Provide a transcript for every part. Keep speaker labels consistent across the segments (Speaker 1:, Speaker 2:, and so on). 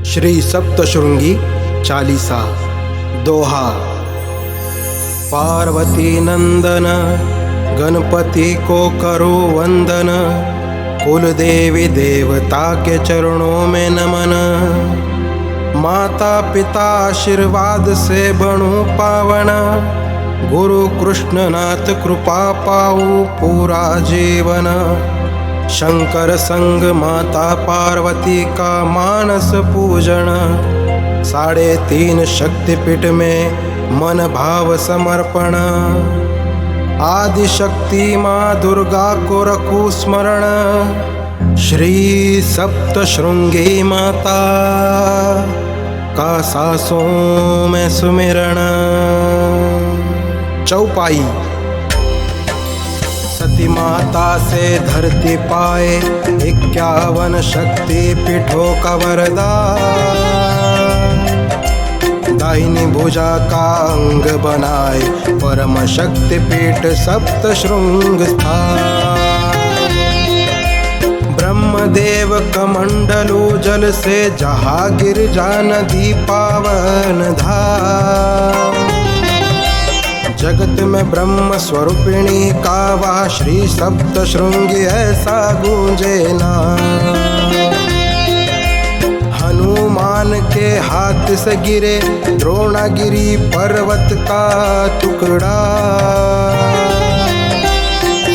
Speaker 1: श्री सप्तशृंगी चालीसा। दोहा। पार्वती नंदन गणपति को करो वंदन, कुल देवी देवता के चरणों में नमन। माता पिता आशीर्वाद से बनूं पावन, गुरु कृष्णनाथ कृपा पाऊं पूरा जीवन। शंकर संग माता पार्वती का मानस पूजन, 3.5 शक्तिपीठ में मन भाव समर्पण। आदि शक्ति माँ दुर्गा को रखूं स्मरण, श्री सप्तशृंगी माता का सांसों में सुमिरण। चौपाई। सती माता से धरती पाए 51 शक्ति पीठों का वरदान। दाहिनी भुजा का अंग बनाए परम शक्ति पीठ सप्तशृंग स्थान। ब्रह्मदेव कमंडलू जल से जहाँ गिरजा नदी पावन धाम। जगत में ब्रह्म स्वरूपिणी का वह श्री सप्तशृंगी ऐसा गूंजे नाम। हनुमान के हाथ से गिरे द्रोणागिरी पर्वत का टुकड़ा।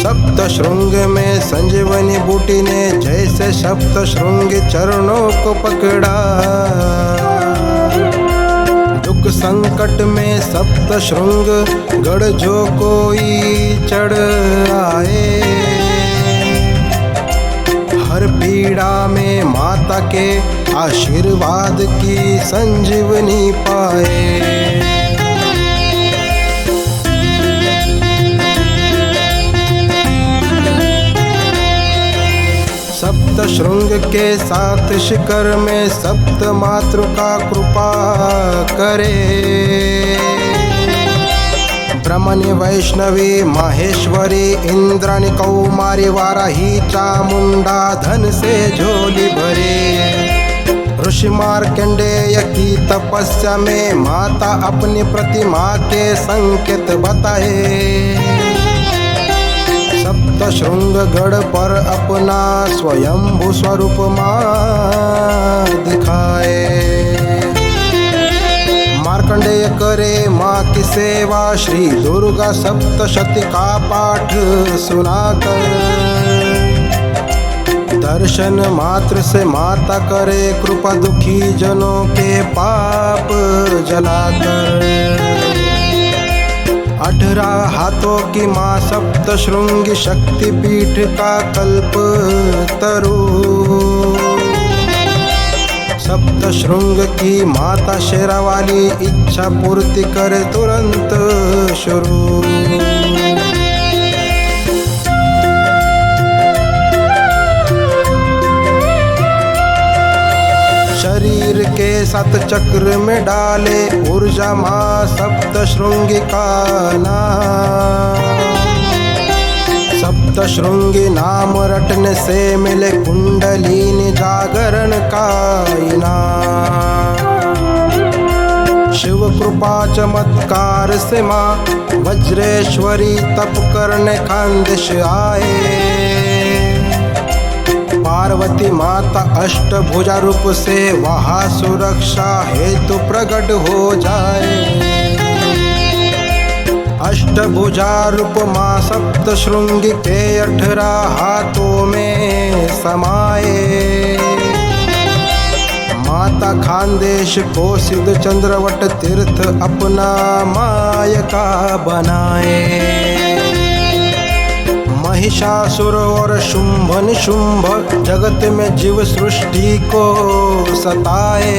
Speaker 1: सप्तशृंग में संजीवनी बूटी ने जैसे सप्तशृंगी चरणों को पकड़ा। दुख संकट में सप्तशृंग गढ़ जो कोई चढ़ आए। हर पीड़ा में माता के आशीर्वाद की संजीवनी पाए। सप्तशृंग के साथ शिखर में सप्त मातृका कृपा करे। ब्रह्मण्य वैष्णवी माहेश्वरी इंद्राणी कौमारी वाराही चामुंडा धन से झोली भरे। ऋषि मार्कंडेय की तपस्या में माता अपनी प्रतिमा के संकेत बताए। सप्तशृंगगढ़ पर अपना स्वयंभू स्वरूप माँ दिखाए। मार्कंडेय करे माँ की सेवा, श्री दुर्गा सप्तशती का पाठ सुनाकर। दर्शन मात्र से माता करे कृपा, दुखी जनों के पाप जलाकर। 18 हाथों की माँ सप्तशृंगी शक्तिपीठ का कल्प तरु। सप्तशृंग की माता शेरावाली इच्छा पूर्ति करे तुरंत शुरू। शरीर के 7 चक्र में डाले ऊर्जा माँ सप्तशृंगी का नाम। सप्तशृंगी नाम रटने से मिले कुंडलिनी जागरण का इनाम। शिव कृपा चमत्कार से माँ वज्रेश्वरी तप करने खानदेश आए। पार्वती माता अष्टभुजा रूप से वहाँ सुरक्षा हेतु प्रकट हो जाए। अष्टभुजा रूप माँ सप्तशृंगी के 18 हाथों में समाये। माता खानदेश को सिद्ध चंद्रवट तीर्थ अपना मायका बनाए। महिषासुर और शुंभ निशुंभ जगत में जीव सृष्टि को सताए।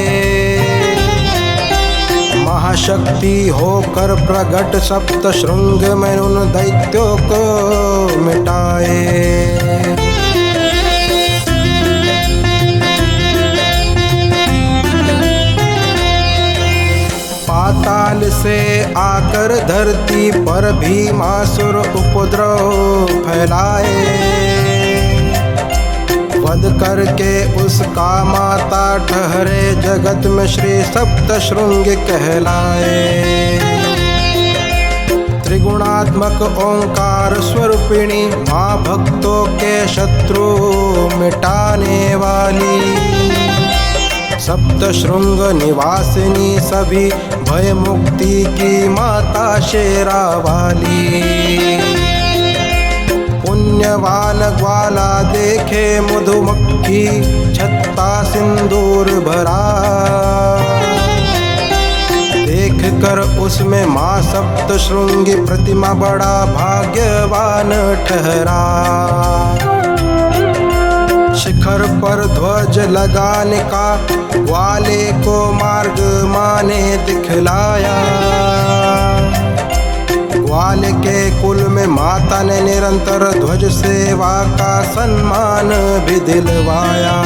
Speaker 1: महाशक्ति होकर प्रगट सप्तशृंग में उन दैत्यों को मिटाए। पाताल से आकर धरती पर भीमासुर उपद्रव फैलाए। वध करके उसका माता ठहरे जगत में श्री सप्तशृंगी कहलाए। त्रिगुणात्मक ओंकार स्वरूपिणी माँ भक्तों के शत्रु मिटाने वाली, सप्तशृंग निवासिनी सभी भय मुक्ति की माता शेरा वाली। पुण्यवान ग्वाला देखे मधुमक्खी छत्ता सिंदूर भरा, देख कर उसमें माँ सप्तशृंगी प्रतिमा बड़ा भाग्यवान ठहरा। शिखर पर ध्वज लगाने का ग्वाले को मार्ग माँ ने दिखलाया। ग्वाले के कुल में माता ने निरंतर ध्वज सेवा का सम्मान भी दिलवाया।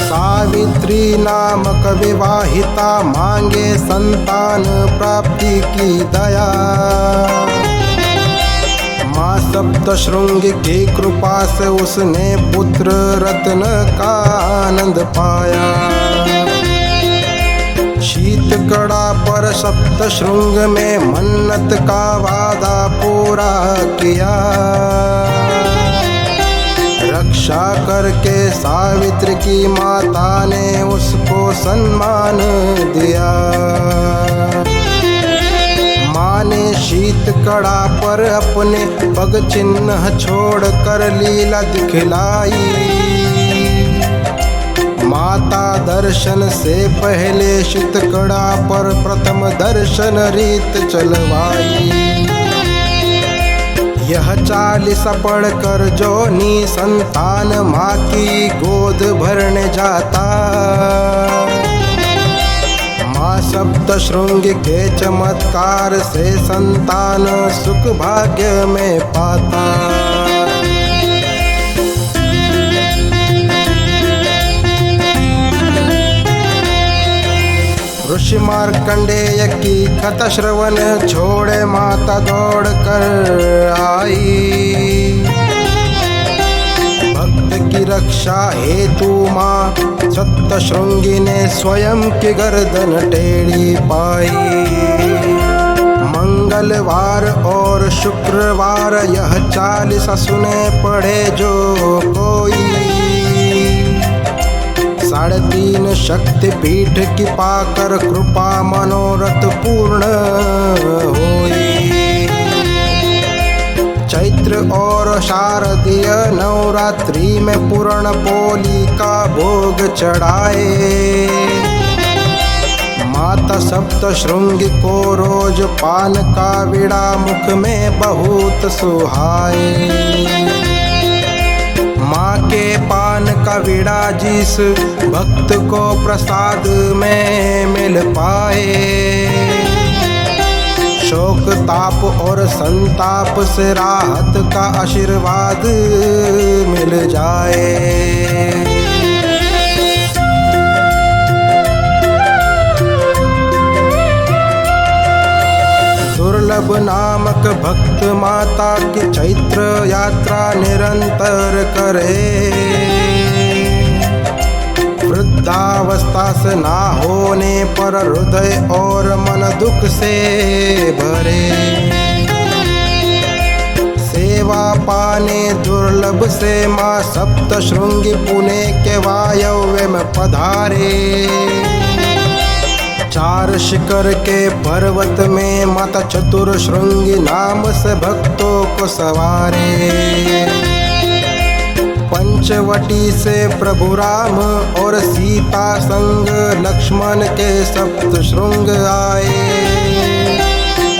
Speaker 1: सावित्री नामक विवाहिता मांगे संतान प्राप्ति की दया, माँ सप्तशृंगी की कृपा से उसने पुत्र रत्न का आनंद पाया। शीतकड़ा पर सप्तशृंग में मन्नत का वादा पूरा किया। रक्षा करके सावित्री की माता ने उसको सम्मान दिया। माँ ने शीतकड़ा पर अपने पग चिन्ह छोड़ कर लीला दिखलाई। माता दर्शन से पहले शीतकड़ा पर प्रथम दर्शन रीत चलवाई। यह 40 पढ़कर जो निसंतान माँ की गोद भरने जाता, माँ सप्तशृंगी के चमत्कार से संतान सुख भाग्य में पाता। ऋषि मार्कंडेय की कथा श्रवण छोड़े माता दौड़ कर आई। भक्त की रक्षा हेतु माँ सप्तशृंगी ने स्वयं की गर्दन टेढ़ी पाई। मंगलवार और शुक्रवार यह 40 सुने पड़े जो कोई। 3.5 शक्ति पीठ की पाकर कृपा मनोरथ पूर्ण होई। चैत्र और शारदीय नवरात्रि में पूर्ण पोली का भोग चढ़ाए। माता सप्तशृंगी को रोज पान का विड़ा मुख में बहुत सुहाए। माँ के पान का विड़ा जिस भक्त को प्रसाद में मिल पाए, शोक ताप और संताप से राहत का आशीर्वाद मिल जाए। दुर्लभ नामक भक्त माता की चैत्र यात्रा निरंतर करे। वृद्धावस्था से ना होने पर हृदय और मन दुख से भरे। सेवा पाने दुर्लभ से माँ सप्तशृंगी पुणे के वायव्य में पधारे। 4 शिखर के पर्वत में माता चतुर्शृंगी नाम से भक्तों को सवारे। पंचवटी से प्रभु राम और सीता संग लक्ष्मण के सप्तशृंग आए।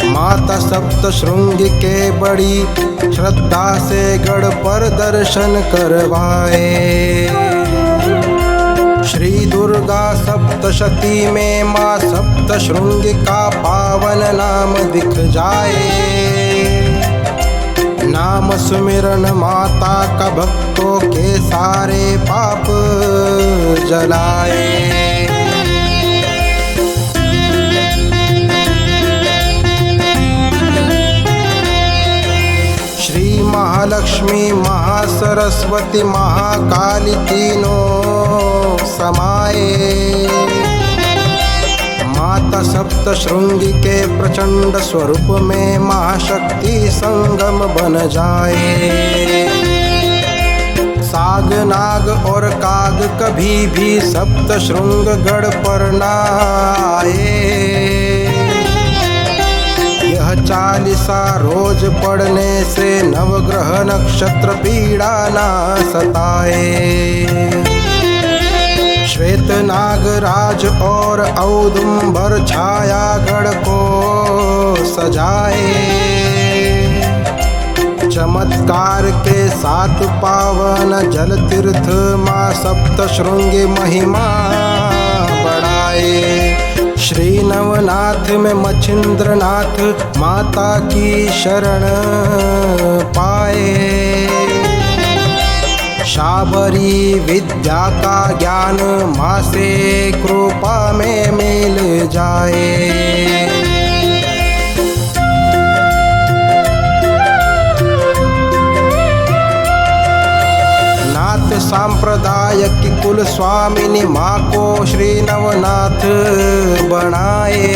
Speaker 1: माता सप्तशृंगी के बड़ी श्रद्धा से गढ़ पर दर्शन करवाए। श्री दुर्गा सप्तशती में माँ सप्तशृंगी का पावन नाम दिख जाए। नाम सुमिरन माता का भक्तों के सारे पाप जलाए। महालक्ष्मी महासरस्वती महाकाली तीनों समाये। माता सप्तशृंगी के प्रचंड स्वरूप में महाशक्ति संगम बन जाए। साग नाग और काग कभी भी सप्तशृंग गढ़ पर न आए। यह चालीसा रोज पढ़ने से नवग्रह नक्षत्र पीड़ा ना सताए। श्वेत नागराज और औदुंबर छाया गढ़ को सजाए। चमत्कार के साथ पावन जल तीर्थ माँ सप्तशृंगी महिमा बढ़ाए। श्री नवनाथ में मच्छिंद्रनाथ माता की शरण पाए। शाबरी विद्या का ज्ञान माँ से कृपा में मिल जाए। नाथ सांप्रदाय की कुल स्वामिनी माँ को श्री नवनाथ बनाए।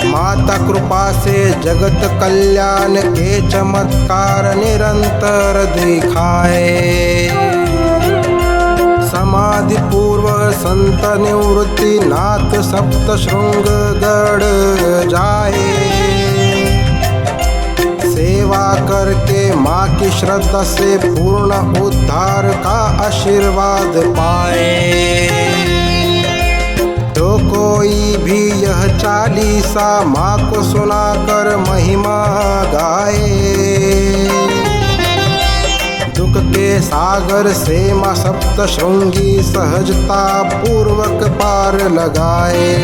Speaker 1: माता कृपा से जगत कल्याण के चमत्कार निरंतर दिखाए। समाधि पूर्व संत निवृत्ति नाथ सप्तशृंग गढ़ जाए। सेवा करके माँ की श्रद्धा से पूर्ण उद्धार का आशीर्वाद पाए। तो कोई भी यह चालीसा माँ को सुनाकर महिमा गाए। दुख के सागर से माँ सप्तशृंगी सहजता पूर्वक पार लगाए।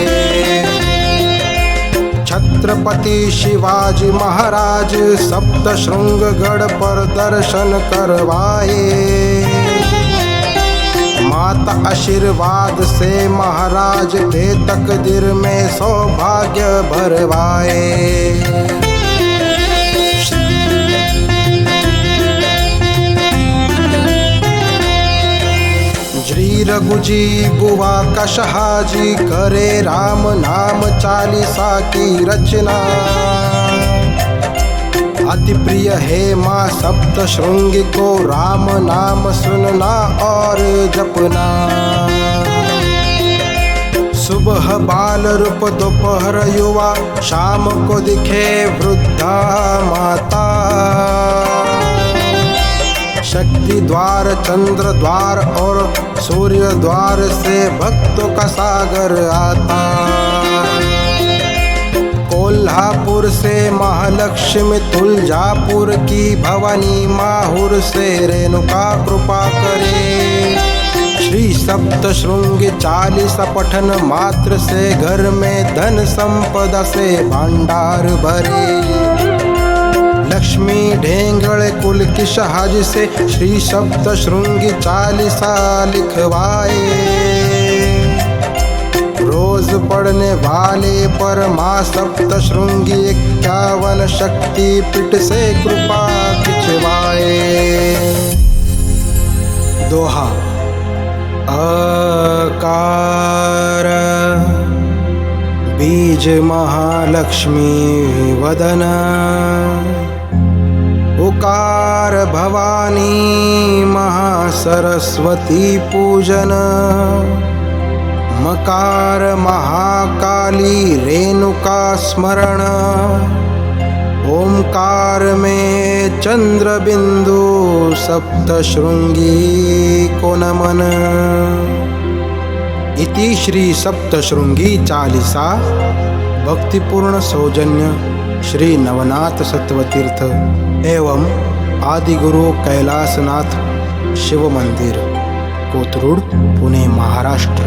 Speaker 1: छत्रपति शिवाजी महाराज सप्तशृंग गढ़ पर दर्शन करवाए। माता आशीर्वाद से महाराज के तकदीर में सौभाग्य भरवाए। श्री रघुजी बुआ का शहाजी करे राम नाम चालीसा की रचना। अति प्रिय है माँ सप्तशृंगी को राम नाम सुनना और जपना। सुबह बाल रूप दोपहर युवा शाम को दिखे वृद्धा माता। शक्ति द्वार चंद्र द्वार और सूर्य द्वार से भक्तों का सागर आता। कोल्हापुर से महालक्ष्मी तुलजापुर की भवानी माहुर से रेणुका कृपा करे। श्री सप्तशृंगी चालीसा पठन मात्र से घर में धन संपदा से भंडार भरे। लक्ष्मी ढेंगड़ कुल की शहाज से श्री सप्तशृंगी चालीसा लिखवाए। रोज पढ़ने वाले पर माँ सप्तशृंगी 51 शक्ति पीठ से कृपा खिंचवाए। दोहा। अकार बीज महालक्ष्मी वदन। उकार भवानी महासरस्वती पूजन। मकार महाकाली रेणुका स्मरण। ओंकार में चंद्र बिंदु सप्तशृंगी को नमन। इति श्री सप्तशृंगी चालीसा भक्तिपूर्ण सौजन्य श्री नवनाथ सत्वतीर्थ एवं आदिगुरु कैलासनाथ शिव मंदिर, कोथरूड, पुणे, महाराष्ट्र।